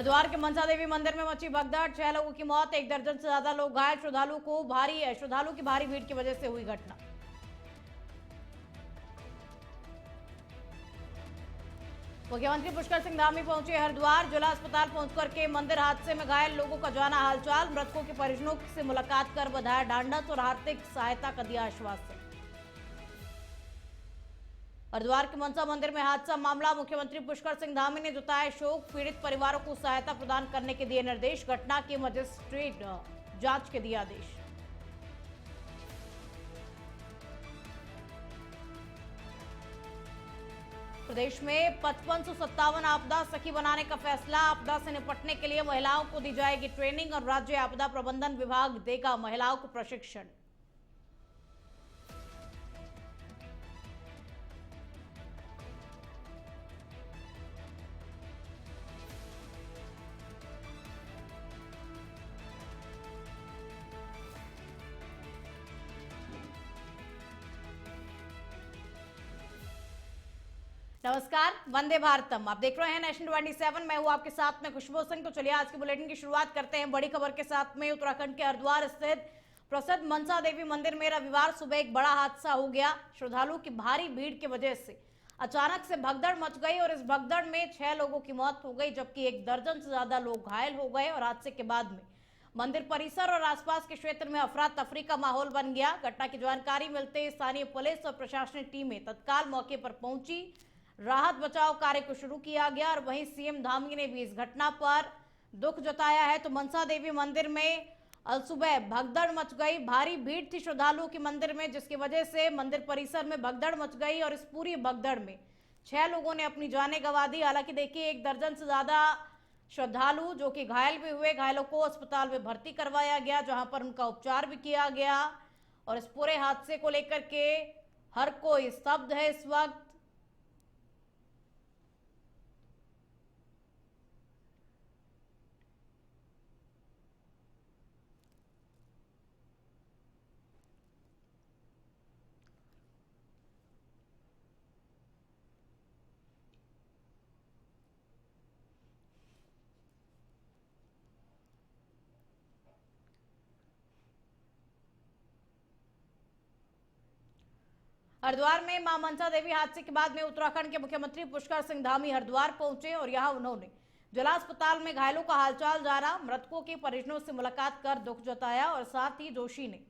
हरिद्वार के मनसा देवी मंदिर में मची भगदड़, 6 लोगों की मौत, 1 दर्जन से ज्यादा लोग घायल। श्रद्धालु की भारी भीड़ की वजह से हुई घटना। मुख्यमंत्री पुष्कर सिंह धामी पहुंचे हरिद्वार। जिला अस्पताल पहुंचकर के मंदिर हादसे में घायल लोगों का जाना हालचाल, मृतकों के परिजनों से मुलाकात कर बधाया ढांढस और आर्थिक सहायता का दिया आश्वासन। हरिद्वार के मनसा मंदिर में हादसा मामला, मुख्यमंत्री पुष्कर सिंह धामी ने जताया शोक, पीड़ित परिवारों को सहायता प्रदान करने के दिए निर्देश, घटना की मजिस्ट्रेट जांच के दिए आदेश। प्रदेश में 5557 आपदा सखी बनाने का फैसला, आपदा से निपटने के लिए महिलाओं को दी जाएगी ट्रेनिंग और राज्य आपदा प्रबंधन विभाग देगा महिलाओं को प्रशिक्षण। नमस्कार, वंदे भारतम। आप देख रहे हैं नेशनल 27। मैं हूं आपके साथ में खुशबू सिंह। तो चलिए आज के बुलेटिन की शुरुआत करते हैं बड़ी खबर के साथ में। उत्तराखंड के हरिद्वार स्थित प्रसिद्ध मनसा देवी मंदिर में रविवार सुबह एक बड़ा हादसा हो गया। श्रद्धालुओं की भारी भीड़ की वजह से अचानक से भगदड़ मच गई और इस भगदड़ में 6 लोगों की मौत हो गई, जबकि 1 दर्जन से ज्यादा लोग घायल हो गए। और हादसे के बाद में मंदिर परिसर और आसपास के क्षेत्र में अफरा तफरी का माहौल बन गया। घटना की जानकारी मिलते ही स्थानीय पुलिस और प्रशासनिक टीमें तत्काल मौके पर पहुंची, राहत बचाव कार्य को शुरू किया गया। और वहीं सीएम धामी ने भी इस घटना पर दुख जताया है। तो मनसा देवी मंदिर में अलसुबह भगदड़ मच गई, भारी भीड़ थी श्रद्धालुओं की मंदिर में, जिसकी वजह से मंदिर परिसर में भगदड़ मच गई और इस पूरी भगदड़ में 6 लोगों ने अपनी जानें गंवा दी। हालांकि देखिए 1 दर्जन से ज्यादा श्रद्धालु जो कि घायल भी हुए, घायलों को अस्पताल में भर्ती करवाया गया, जहां पर उनका उपचार भी किया गया। और इस पूरे हादसे को लेकर के हर कोई स्तब्ध है इस वक्त। हरिद्वार में मां मनसा देवी हादसे के बाद में उत्तराखंड के मुख्यमंत्री पुष्कर सिंह धामी हरिद्वार पहुंचे और यहां उन्होंने जिला अस्पताल में घायलों का हालचाल जाना, मृतकों के परिजनों से मुलाकात कर दुख जताया और साथ ही जोशी ने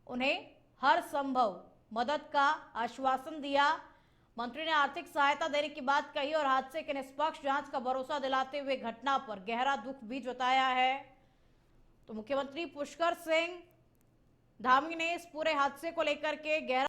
उन्हें हर संभव मदद का आश्वासन दिया। मंत्री ने आर्थिक सहायता देने की बात कही और हादसे के निष्पक्ष जांच का भरोसा दिलाते हुए घटना पर गहरा दुख भी जताया है। तो मुख्यमंत्री पुष्कर सिंह धामी ने इस पूरे हादसे को लेकर के गहरा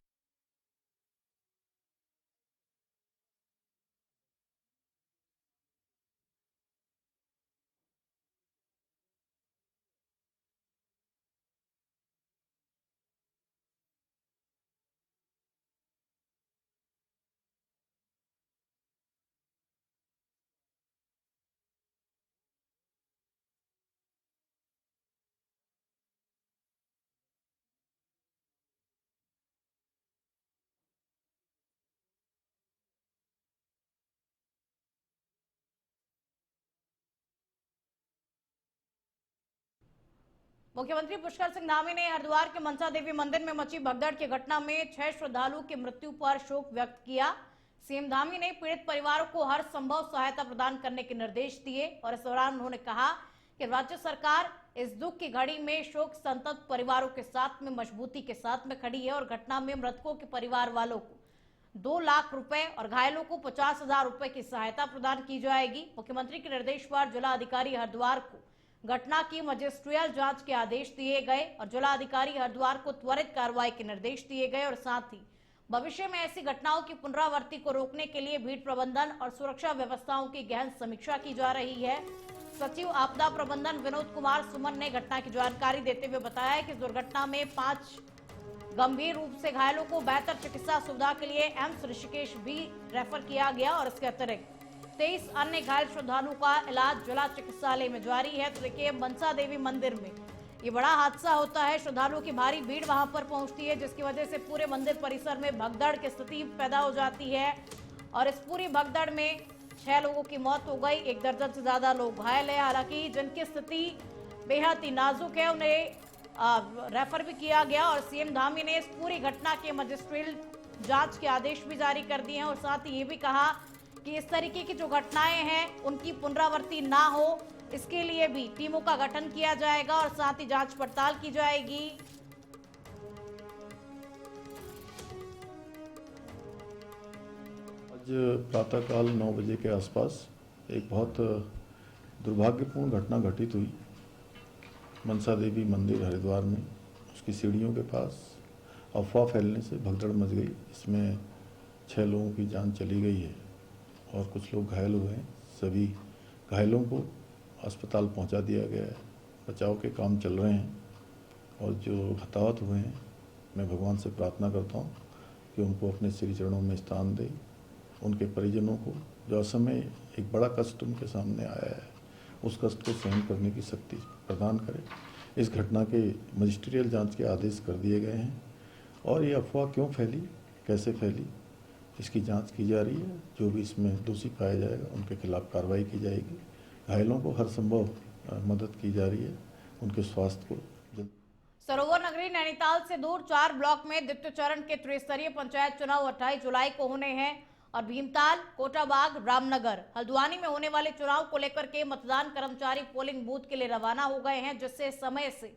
मुख्यमंत्री पुष्कर सिंह धामी ने हरिद्वार के मनसा देवी मंदिर में मची भगदड़ की घटना में 6 श्रद्धालुओं की मृत्यु पर शोक व्यक्त किया। सीएम धामी ने पीड़ित परिवारों को हर संभव सहायता प्रदान करने के निर्देश दिए और इस दौरान उन्होंने कहा कि राज्य सरकार इस दुख की घड़ी में शोक संतप्त परिवारों के साथ में मजबूती के साथ में खड़ी है और घटना में मृतकों के परिवार वालों को 2 लाख रुपए और घायलों को 50,000 रुपए की सहायता प्रदान की जाएगी। मुख्यमंत्री के निर्देश पर जिला अधिकारी हरिद्वार को घटना की मजिस्ट्रियल जांच के आदेश दिए गए और जिला अधिकारी हरिद्वार को त्वरित कार्रवाई के निर्देश दिए गए और साथ ही भविष्य में ऐसी घटनाओं की पुनरावृत्ति को रोकने के लिए भीड़ प्रबंधन और सुरक्षा व्यवस्थाओं की गहन समीक्षा की जा रही है। सचिव आपदा प्रबंधन विनोद कुमार सुमन ने घटना की जानकारी देते हुए बताया कि दुर्घटना में 5 गंभीर रूप से घायलों को बेहतर चिकित्सा सुविधा के लिए एम्स ऋषिकेश भी रेफर किया गया और इसके अतिरिक्त 23 अन्य घायल श्रद्धालुओं का इलाज जिला चिकित्सालय में जारी है। तो देखिए मनसा देवी मंदिर में ये बड़ा हादसा होता है, श्रद्धालुओं की भारी भीड़ वहां पर पहुंचती है, जिसकी वजह से पूरे मंदिर परिसर में भगदड़ की स्थिति पैदा हो जाती है और इस पूरी भगदड़ में 6 लोगों की मौत हो गई, 1 दर्जन से ज्यादा लोग घायल हैं। हालांकि जिनकी स्थिति बेहद ही नाजुक है उन्हें रेफर भी किया गया और सीएम धामी ने इस पूरी घटना के मजिस्ट्रियल जांच के आदेश भी जारी कर दिए हैं और साथ ही ये भी कहा कि इस तरीके की जो घटनाएं हैं उनकी पुनरावृत्ति ना हो, इसके लिए भी टीमों का गठन किया जाएगा और साथ ही जांच पड़ताल की जाएगी। आज प्रातःकाल 9 बजे के आसपास एक बहुत दुर्भाग्यपूर्ण घटना घटित हुई मनसा देवी मंदिर हरिद्वार में। उसकी सीढ़ियों के पास अफवाह फैलने से भगदड़ मच गई। इसमें 6 लोगों की जान चली गई है और कुछ लोग घायल हुए हैं। सभी घायलों को अस्पताल पहुंचा दिया गया है। बचाव के काम चल रहे हैं और जो हताहत हुए हैं मैं भगवान से प्रार्थना करता हूं कि उनको अपने श्री चरणों में स्थान दे। उनके परिजनों को जो असमय एक बड़ा कष्ट उनके सामने आया है उस कष्ट को सहन करने की शक्ति प्रदान करे। इस घटना के मजिस्ट्रियल जांच के आदेश कर दिए गए हैं और ये अफवाह क्यों फैली, कैसे फैली, इसकी जांच की जा रही है। जो भी इसमें दोषी पाया जाएगा उनके खिलाफ कार्रवाई की जाएगी। घायलों को हर संभव मदद की जा रही है, उनके स्वास्थ्य को। सरोवर नगरी नैनीताल से दूर 4 ब्लॉक में द्वितीय चरण के त्रिस्तरीय पंचायत चुनाव 28 जुलाई को होने हैं और भीमताल, कोटाबाग, रामनगर, हल्द्वानी में होने वाले चुनाव को लेकर के मतदान कर्मचारी पोलिंग बूथ के लिए रवाना हो गए हैं, जिससे समय से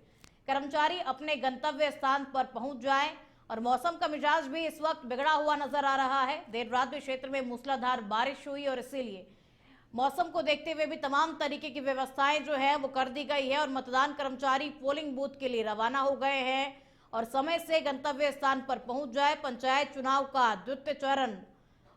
कर्मचारी अपने गंतव्य स्थान पर पहुंच जाएं। और मौसम का मिजाज भी इस वक्त बिगड़ा हुआ नजर आ रहा है। देर रात भी क्षेत्र में मूसलाधार बारिश हुई और इसीलिए मौसम को देखते हुए भी तमाम तरीके की व्यवस्थाएं जो है वो कर दी गई है और मतदान कर्मचारी पोलिंग बूथ के लिए रवाना हो गए हैं और समय से गंतव्य स्थान पर पहुंच जाए। पंचायत चुनाव का द्वितीय चरण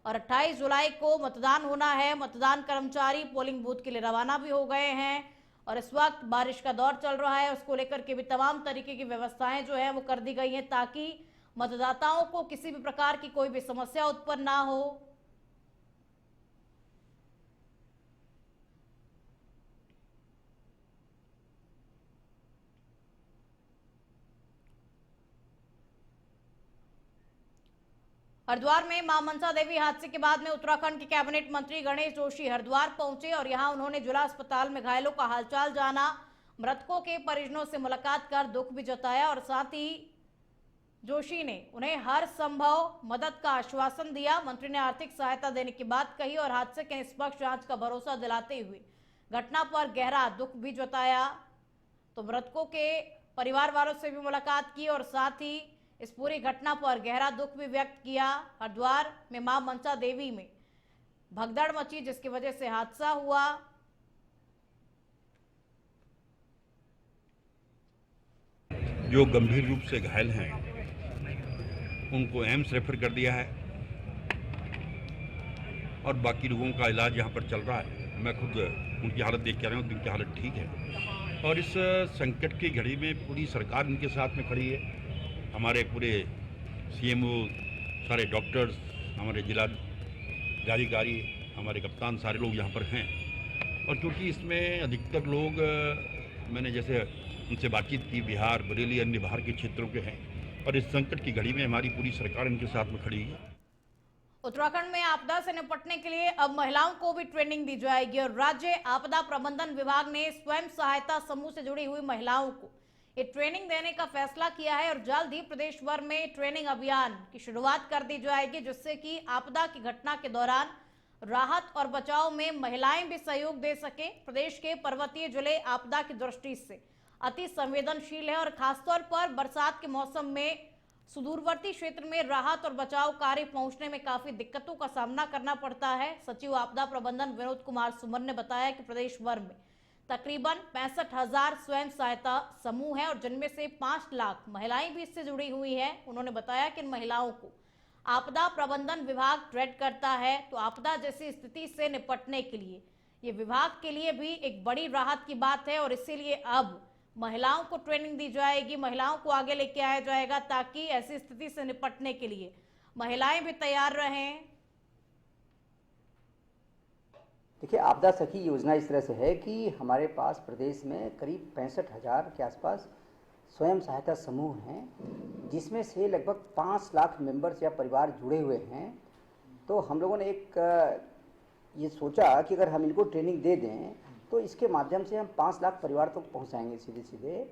और 28 जुलाई को मतदान होना है। मतदान कर्मचारी पोलिंग बूथ के लिए रवाना भी हो गए हैं और इस वक्त बारिश का दौर चल रहा है, उसको लेकर के भी तमाम तरीके की व्यवस्थाएं जो है वो कर दी गई हैं ताकि मतदाताओं को किसी भी प्रकार की कोई भी समस्या उत्पन्न ना हो। हरिद्वार में मां मनसा देवी हादसे के बाद में उत्तराखंड के कैबिनेट मंत्री गणेश जोशी हरिद्वार पहुंचे और यहां उन्होंने जिला अस्पताल में घायलों का हालचाल जाना, मृतकों के परिजनों से मुलाकात कर दुख भी जताया और साथ ही जोशी ने उन्हें हर संभव मदद का आश्वासन दिया। मंत्री ने आर्थिक सहायता देने की बात कही और हादसे के निष्पक्ष जांच का भरोसा दिलाते हुए घटना पर गहरा दुख भी जताया। तो मृतकों के परिवार वालों से भी मुलाकात की और साथ ही इस पूरी घटना पर गहरा दुख भी व्यक्त किया। हरिद्वार में मां मनसा देवी में भगदड़ मची जिसकी वजह से हादसा हुआ। जो गंभीर रूप से घायल हैं उनको एम्स रेफर कर दिया है और बाकी लोगों का इलाज यहाँ पर चल रहा है। मैं खुद उनकी हालत देख के आ रहा हूँ, उनकी हालत ठीक है और इस संकट की घड़ी में पूरी सरकार उनके साथ में खड़ी है। हमारे पूरे सीएमओ, सारे डॉक्टर्स, हमारे जिला अधिकारी, हमारे कप्तान, सारे लोग यहाँ पर हैं और क्योंकि इसमें अधिकतर लोग मैंने जैसे उनसे बातचीत की बिहार, बरेली, अन्य बाहर के क्षेत्रों के हैं और इस संकट की घड़ी में हमारी पूरी सरकार इनके साथ में खड़ी है। उत्तराखंड में आपदा से निपटने के लिए अब महिलाओं को भी ट्रेनिंग दी जाएगी और राज्य आपदा प्रबंधन विभाग ने स्वयं सहायता समूह से जुड़ी हुई महिलाओं को ये ट्रेनिंग देने का फैसला किया है और जल्द ही प्रदेश भर में ट्रेनिंग अभियान की शुरुआत कर दी जाएगी जिससे कि आपदा की घटना के दौरान राहत और बचाव में महिलाएं भी सहयोग दे सके। प्रदेश के पर्वतीय जिले आपदा की दृष्टि से अति संवेदनशील है और खासतौर पर बरसात के मौसम में सुदूरवर्ती क्षेत्र में राहत और बचाव कार्य पहुंचने में काफी दिक्कतों का सामना करना पड़ता है। सचिव आपदा प्रबंधन विनोद कुमार सुमन ने बताया कि प्रदेश भर में तकरीबन 65,000 स्वयं सहायता समूह है और जिनमें से 5 लाख महिलाएं भी इससे जुड़ी हुई हैं। उन्होंने बताया कि इन महिलाओं को आपदा प्रबंधन विभाग ट्रेड करता है, तो आपदा जैसी स्थिति से निपटने के लिए ये विभाग के लिए भी एक बड़ी राहत की बात है और इसीलिए अब महिलाओं को ट्रेनिंग दी जाएगी, महिलाओं को आगे लेके आया जाएगा ताकि ऐसी स्थिति से निपटने के लिए महिलाएं भी तैयार रहें। देखिए, आपदा सखी योजना इस तरह से है कि हमारे पास प्रदेश में करीब 65,000 के आसपास स्वयं सहायता समूह हैं जिसमें से लगभग 5 लाख मेंबर्स या परिवार जुड़े हुए हैं। तो हम लोगों ने एक ये सोचा कि अगर हम इनको ट्रेनिंग दे दें तो इसके माध्यम से हम 5 लाख परिवार तक पहुंचाएंगे सीधे सीधे,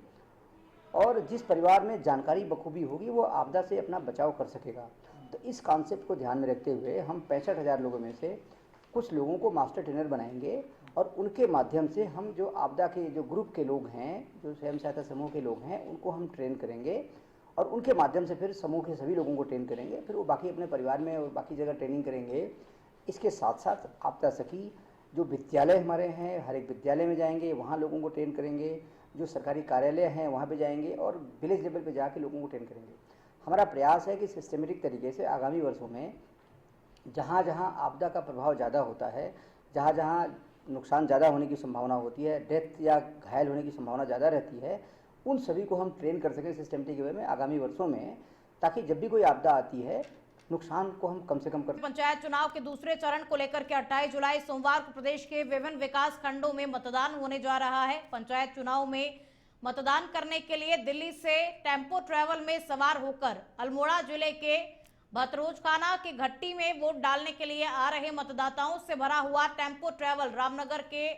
और जिस परिवार में जानकारी बखूबी होगी वो आपदा से अपना बचाव कर सकेगा। तो इस कॉन्सेप्ट को ध्यान में रखते हुए हम 65,000 लोगों में से कुछ लोगों को मास्टर ट्रेनर बनाएंगे, और उनके माध्यम से हम जो आपदा के जो ग्रुप के लोग हैं, जो स्वयं सहायता समूह के लोग हैं, उनको हम ट्रेन करेंगे, और उनके माध्यम से फिर समूह के सभी लोगों को ट्रेन करेंगे, फिर वो बाकी अपने परिवार में और बाकी जगह ट्रेनिंग करेंगे। इसके साथ साथ आपदा सखी जो विद्यालय हमारे हैं, हर एक विद्यालय में जाएंगे, वहाँ लोगों को ट्रेन करेंगे, जो सरकारी कार्यालय हैं वहाँ पे जाएंगे, और विलेज लेवल पे जाके लोगों को ट्रेन करेंगे। हमारा प्रयास है कि सिस्टमेटिक तरीके से आगामी वर्षों में जहाँ जहाँ आपदा का प्रभाव ज़्यादा होता है, जहाँ जहाँ नुकसान ज़्यादा होने की संभावना होती है, डेथ या घायल होने की संभावना ज़्यादा रहती है, उन सभी को हम ट्रेन कर सकें सिस्टमेटिक वे में आगामी वर्षों में, ताकि जब भी कोई आपदा आती है नुकसान को हम कम से कम कर। पंचायत चुनाव के दूसरे चरण को लेकर के 28 जुलाई सोमवार को प्रदेश के विभिन्न विकास खंडों में मतदान होने जा रहा है। पंचायत चुनाव में मतदान करने के लिए दिल्ली से टेम्पो ट्रैवल में सवार होकर अल्मोड़ा जिले के भतरोजखाना की घट्टी में वोट डालने के लिए आ रहे मतदाताओं से भरा हुआ टेम्पो ट्रैवल रामनगर के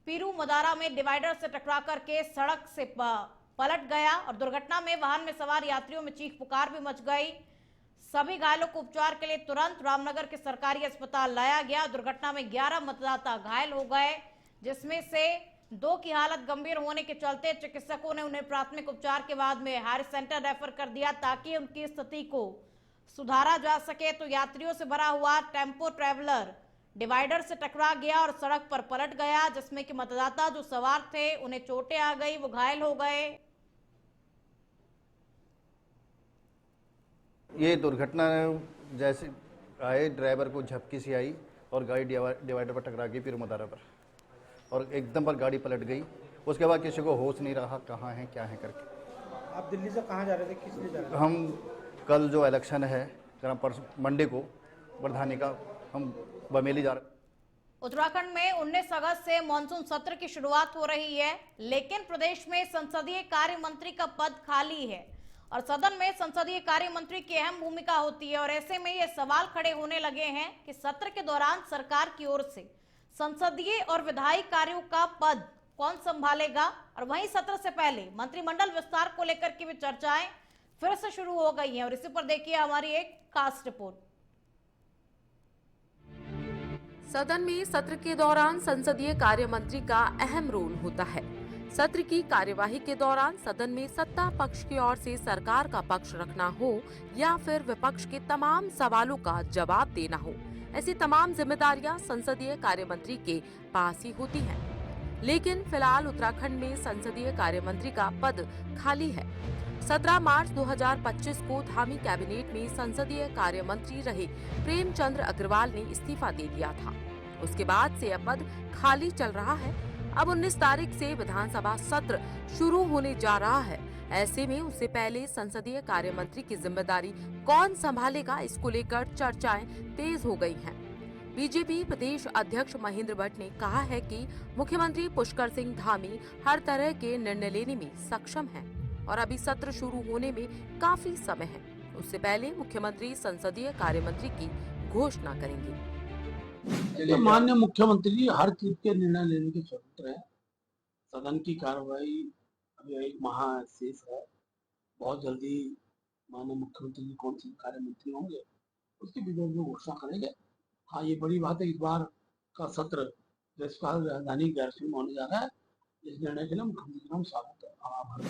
पीरू मदारा में डिवाइडर से टकरा करके सड़क से पलट गया, और दुर्घटना में वाहन में सवार यात्रियों में चीख पुकार भी मच गई। सभी घायलों को उपचार के लिए तुरंत रामनगर के सरकारी अस्पताल लाया गया। दुर्घटना में 11 मतदाता घायल हो गए, जिसमें से 2 की हालत गंभीर होने के चलते चिकित्सकों ने उन्हें प्राथमिक उपचार के बाद में हायर सेंटर रेफर कर दिया ताकि उनकी स्थिति को सुधारा जा सके। तो यात्रियों से भरा हुआ टेम्पो ट्रैवलर डिवाइडर से टकरा गया और सड़क पर पलट गया, जिसमें कि मतदाता जो सवार थे उन्हें चोटें आ गई, वो घायल हो गए। ये दुर्घटना जैसे आए, ड्राइवर को झपकी सी आई और गाड़ी डिवाइडर पर टकरा गई पीरू मदारा पर, और एकदम पर गाड़ी पलट गई। उसके बाद किसी को होश नहीं रहा कहाँ है क्या है करके। आप दिल्ली से कहाँ जा रहे थे, किस लिए जा रहे थे? हम कल जो इलेक्शन है मंडे को प्रधानी का, हम बमेली जा रहे। उत्तराखंड में 19 अगस्त से मानसून सत्र की शुरुआत हो रही है, लेकिन प्रदेश में संसदीय कार्य मंत्री का पद खाली है और सदन में संसदीय कार्य मंत्री की अहम भूमिका होती है। और ऐसे में ये सवाल खड़े होने लगे हैं कि सत्र के दौरान सरकार की ओर से संसदीय और विधायी कार्यों का पद कौन संभालेगा, और वहीं सत्र से पहले मंत्रिमंडल विस्तार को लेकर की भी चर्चाएं फिर से शुरू हो गई हैं। और इसी पर देखिए हमारी एक खास रिपोर्ट। सदन में सत्र के दौरान संसदीय कार्य मंत्री का अहम रोल होता है। सत्र की कार्यवाही के दौरान सदन में सत्ता पक्ष की ओर से सरकार का पक्ष रखना हो या फिर विपक्ष के तमाम सवालों का जवाब देना हो, ऐसी तमाम जिम्मेदारियां संसदीय कार्य मंत्री के पास ही होती हैं। लेकिन फिलहाल उत्तराखंड में संसदीय कार्य मंत्री का पद खाली है। 17 मार्च 2025 को धामी कैबिनेट में संसदीय कार्य मंत्री रहे प्रेमचंद्र अग्रवाल ने इस्तीफा दे दिया था। उसके बाद से यह पद खाली चल रहा है। अब 19 तारीख से विधानसभा सत्र शुरू होने जा रहा है। ऐसे में उससे पहले संसदीय कार्य मंत्री की जिम्मेदारी कौन संभालेगा, इसको लेकर चर्चाएं तेज हो गई हैं। बीजेपी प्रदेश अध्यक्ष महेंद्र भट्ट ने कहा है कि मुख्यमंत्री पुष्कर सिंह धामी हर तरह के निर्णय लेने में सक्षम हैं और अभी सत्र शुरू होने में काफी समय है। उससे पहले मुख्यमंत्री संसदीय कार्य मंत्री की घोषणा करेंगे। तो माननीय मुख्यमंत्री जी हर चीज के निर्णय लेने के स्वतंत्र है। सदन की कार्रवाई अभी 1 माह शेष है। बहुत जल्दी माननीय मुख्यमंत्री जी कौन से कार्य मंत्री होंगे उसकी विरोध में घोषणा करेंगे। हाँ, ये बड़ी बात है, इस बार का सत्र देशकाल राजधानी गैरसैंण में होने जा रहा है। इस निर्णय के लिए मुख्यमंत्री का हम स्वागत आभार।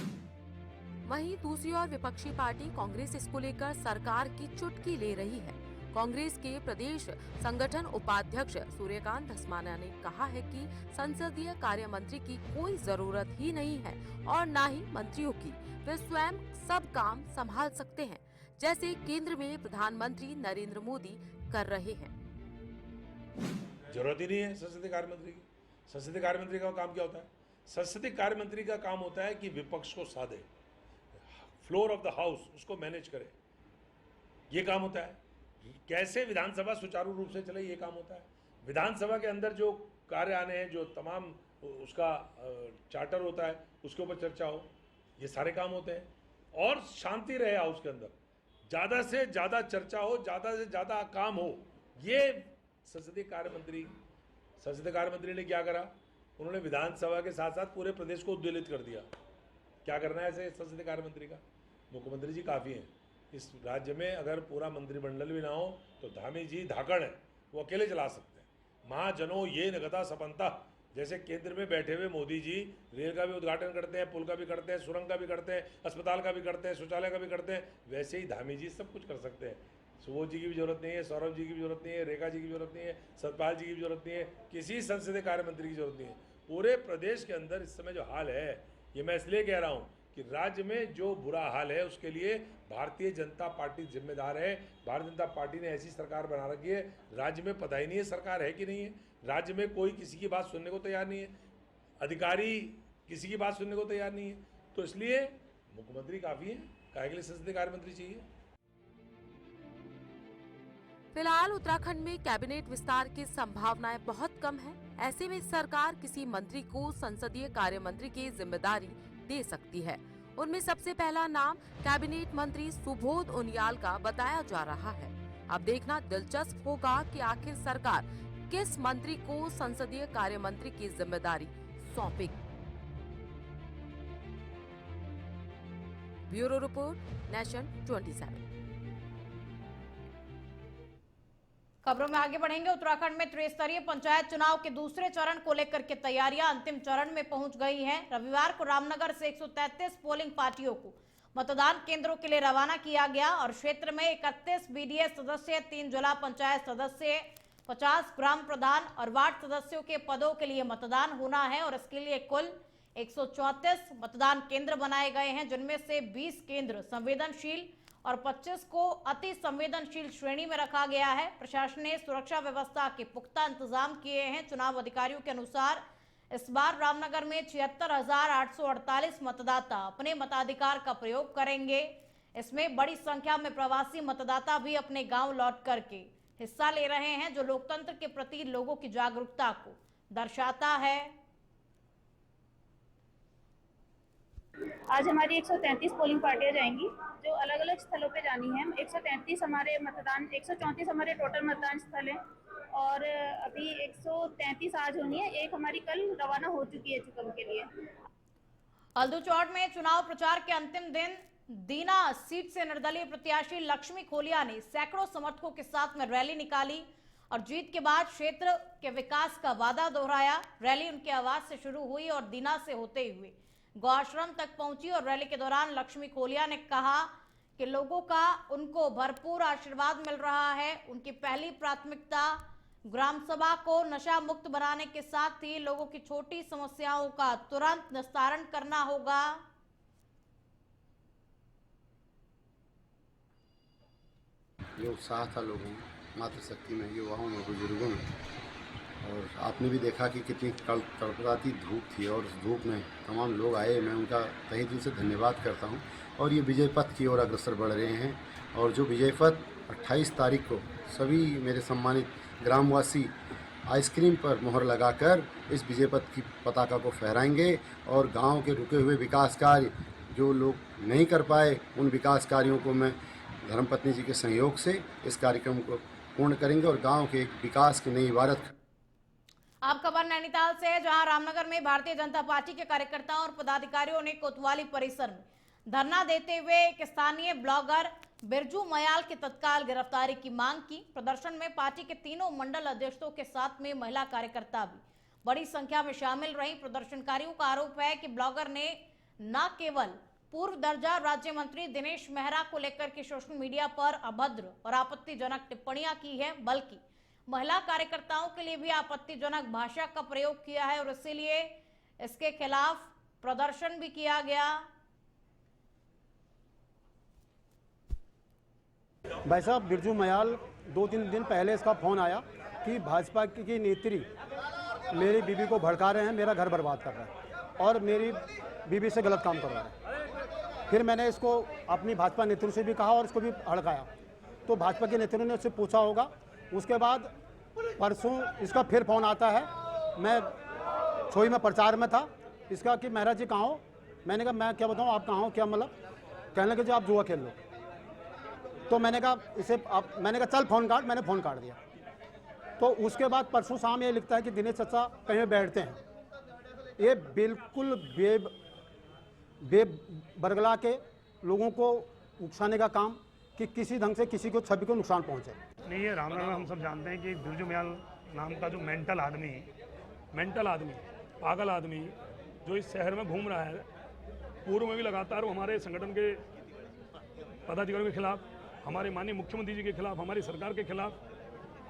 वहीं दूसरी ओर विपक्षी पार्टी कांग्रेस इसको लेकर सरकार की चुटकी ले रही है। कांग्रेस के प्रदेश संगठन उपाध्यक्ष सूर्यकांत धस्माना ने कहा है कि संसदीय कार्य मंत्री की कोई जरूरत ही नहीं है और न ही मंत्रियों की। वे स्वयं सब काम संभाल सकते हैं, जैसे केंद्र में प्रधानमंत्री नरेंद्र मोदी कर रहे हैं। जरूरत ही नहीं है संसदीय कार्य मंत्री की। संसदीय कार्य मंत्री का काम क्या होता है? संसदीय कार्य मंत्री का काम होता है कि विपक्ष को साधे, फ्लोर ऑफ द हाउस उसको मैनेज करे, ये काम होता है। कैसे विधानसभा सुचारू रूप से चले, ये काम होता है। विधानसभा के अंदर जो कार्य आने हैं, जो तमाम उसका चार्टर होता है, उसके ऊपर चर्चा हो, ये सारे काम होते हैं। और शांति रहे हाउस के अंदर, ज़्यादा से ज़्यादा चर्चा हो, ज़्यादा से ज़्यादा काम हो, ये संसदीय कार्य मंत्री संसदीय कार्य मंत्री ने क्या करा, उन्होंने विधानसभा के साथ साथ पूरे प्रदेश को उद्वेलित कर दिया। क्या करना है ऐसे संसदीय कार्य मंत्री का? मुख्यमंत्री जी काफ़ी हैं इस राज्य में। अगर पूरा मंत्रिमंडल भी ना हो तो धामी जी धाकड़ हैं, वो अकेले चला सकते हैं। महाजनों ये नगदा सपंता, जैसे केंद्र में बैठे हुए मोदी जी रेल का भी उद्घाटन करते हैं, पुल का भी करते हैं, सुरंग का भी करते हैं, अस्पताल का भी करते हैं, शौचालय का भी करते हैं, वैसे ही धामी जी सब कुछ कर सकते हैं। सुबोध जी की भी जरूरत नहीं है, सौरभ जी की भी जरूरत नहीं है, रेखा जी की भी जरूरत नहीं है, सतपाल जी की भी जरूरत नहीं है, किसी संसदीय कार्य मंत्री की जरूरत नहीं है। पूरे प्रदेश के अंदर इस समय जो हाल है, ये मैं इसलिए कह रहा हूँ कि राज्य में जो बुरा हाल है उसके लिए भारतीय जनता पार्टी जिम्मेदार है। भारतीय जनता पार्टी ने ऐसी सरकार बना रखी है, राज्य में पता ही नहीं है सरकार है कि नहीं है। राज्य में कोई किसी की बात सुनने को तैयार नहीं है, अधिकारी किसी की बात सुनने को तैयार नहीं है। तो इसलिए मुख्यमंत्री काफ़ी है, काहे के लिए संसदीय कार्य मंत्री चाहिए? फिलहाल उत्तराखंड में कैबिनेट विस्तार की संभावनाएं बहुत कम है। ऐसे में सरकार किसी मंत्री को संसदीय कार्य मंत्री की जिम्मेदारी दे सकती है। उनमें सबसे पहला नाम कैबिनेट मंत्री सुबोध उनियाल का बताया जा रहा है। अब देखना दिलचस्प होगा कि आखिर सरकार किस मंत्री को संसदीय कार्य मंत्री की जिम्मेदारी सौंपेगी। Bureau report, nation 27। खबरों में आगे बढ़ेंगे। उत्तराखंड में त्रिस्तरीय पंचायत चुनाव के दूसरे चरण को लेकर के तैयारियां अंतिम चरण में पहुंच गई हैं। रविवार को रामनगर से 133 पोलिंग पार्टियों को मतदान केंद्रों के लिए रवाना किया गया और क्षेत्र में 31 बीडीएस सदस्य, 3 जिला पंचायत सदस्य, 50 ग्राम प्रधान और वार्ड सदस्यों के पदों के लिए मतदान होना है और इसके लिए कुल 134 मतदान केंद्र बनाए गए हैं, जिनमें से 20 केंद्र संवेदनशील और 25 को अति संवेदनशील श्रेणी में रखा गया है। प्रशासन ने सुरक्षा व्यवस्था के पुख्ता इंतजाम किए हैं। चुनाव अधिकारियों के अनुसार इस बार रामनगर में 76,848 मतदाता अपने मताधिकार का प्रयोग करेंगे। इसमें बड़ी संख्या में प्रवासी मतदाता भी अपने गांव लौट करके हिस्सा ले रहे हैं, जो लोकतंत्र के प्रति लोगों की जागरूकता को दर्शाता है। आज हमारी 133 पोलिंग पार्टियां जाएंगी जो अलग अलग स्थलों पे जानी है। 133 हमारे मतदान, 134 हमारे टोटल मतदान स्थल हैं और अभी 133 आज होनी है। एक हमारी कल रवाना हो चुकी है चुकम के लिए। हल्दूचौड़ में चुनाव प्रचार के अंतिम दिन दीना सीट से निर्दलीय प्रत्याशी लक्ष्मी खोलिया ने सैकड़ों समर्थकों के साथ में रैली निकाली और जीत के बाद क्षेत्र के विकास का वादा दोहराया। रैली उनके आवाज से शुरू हुई और दीना से होते हुए गौआश्रम तक पहुंची और रैली के दौरान लक्ष्मी खोलिया ने कहा कि लोगों का उनको भरपूर आशीर्वाद मिल रहा है। उनकी पहली प्राथमिकता ग्राम सभा को नशा मुक्त बनाने के साथ ही लोगों की छोटी समस्याओं का तुरंत निस्तारण करना होगा। जो उत्साह था लोगों में, मातृशक्ति में, युवाओं में, बुजुर्गों में, और आपने भी देखा कि कितनी कड़कड़ाती धूप थी और उस धूप में तमाम लोग आए। मैं उनका तहे दिल से धन्यवाद करता हूं। और ये विजय पथ की ओर अग्रसर बढ़ रहे हैं और जो विजय पथ 28 तारीख को सभी मेरे सम्मानित ग्रामवासी आइसक्रीम पर मोहर लगाकर इस विजय पथ की पताका को फहराएंगे और गांव के रुके हुए विकास कार्य जो लोग नहीं कर पाए, उन विकास कार्यों को मैं धर्मपत्नी जी के सहयोग से इस कार्यक्रम को पूर्ण करेंगे और गाँव के विकास की नई इबारत। आप खबर नैनीताल से है, जहां रामनगर में भारतीय जनता पार्टी के कार्यकर्ताओं और पदाधिकारियों ने कोतवाली परिसर में धरना देते हुए एक स्थानीय ब्लॉगर बिरजू मयाल की तत्काल गिरफ्तारी की मांग की। प्रदर्शन में पार्टी के तीनों मंडल अध्यक्षों के साथ में महिला कार्यकर्ता भी बड़ी संख्या में शामिल रही। प्रदर्शनकारियों का आरोप है कि ब्लॉगर ने न केवल पूर्व दर्जा राज्य मंत्री दिनेश मेहरा को लेकर के सोशल मीडिया पर अभद्र और आपत्तिजनक टिप्पणियां की है, बल्कि महिला कार्यकर्ताओं के लिए भी आपत्तिजनक भाषा का प्रयोग किया है और इसीलिए इसके खिलाफ प्रदर्शन भी किया गया। भाई साहब, बिरजू मयाल 2-3 दिन पहले इसका फ़ोन आया कि भाजपा की नेत्री मेरी बीबी को भड़का रहे हैं, मेरा घर बर्बाद कर रहा है और मेरी बीबी से गलत काम कर रहा है। फिर मैंने इसको अपनी भाजपा नेतृत्व से भी कहा और इसको भी हड़काया, तो भाजपा के नेतृत्व ने उससे पूछा होगा। उसके बाद परसों इसका फिर फ़ोन आता है, मैं छोई में प्रचार में था, इसका कि मेहरा जी कहाँ हो। मैंने कहा मैं क्या बताऊँ, आप कहाँ हो, क्या मतलब। कहने लगे जो आप जुआ खेल लो। तो मैंने कहा इसे मैंने कहा चल फ़ोन काट। मैंने फ़ोन काट दिया। तो उसके बाद परसों शाम ये लिखता है कि दिनेश चचा कहीं बैठते हैं। ये बिल्कुल बरगला के लोगों को उकसाने का काम कि किसी ढंग से किसी को छवि को नुकसान पहुंचे। नहीं, ये रामनगर में हम सब जानते हैं कि बिरजू मयाल नाम का जो मेंटल आदमी पागल आदमी जो इस शहर में घूम रहा है, पूर्व में भी लगातार वो हमारे संगठन के पदाधिकारियों के खिलाफ, हमारे माननीय मुख्यमंत्री जी के खिलाफ, हमारी सरकार के खिलाफ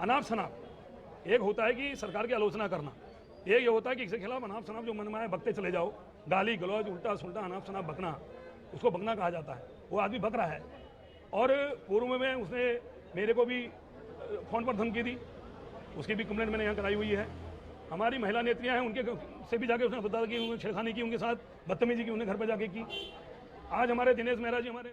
अनाप शनाप, एक होता है कि सरकार की आलोचना करना, एक ये होता है कि इसके खिलाफ अनाप शनाप जो मन में आए बकते चले जाओ, गाली गलौज उल्टा सुल्टा अनाप शनाप बकना, उसको बकना कहा जाता है। वो आदमी बक रहा है और पूर्व में उसने मेरे को भी फ़ोन पर धमकी दी, उसकी भी कंप्लेंट मैंने यहाँ कराई हुई है। हमारी महिला नेत्रियाँ हैं, उनके से भी जाके उसने बताया कि उन्होंने छेड़खानी की, उनके साथ बदतमीजी की, उन्हें घर पर जाके की। आज हमारे दिनेश मेहरा जी हमारे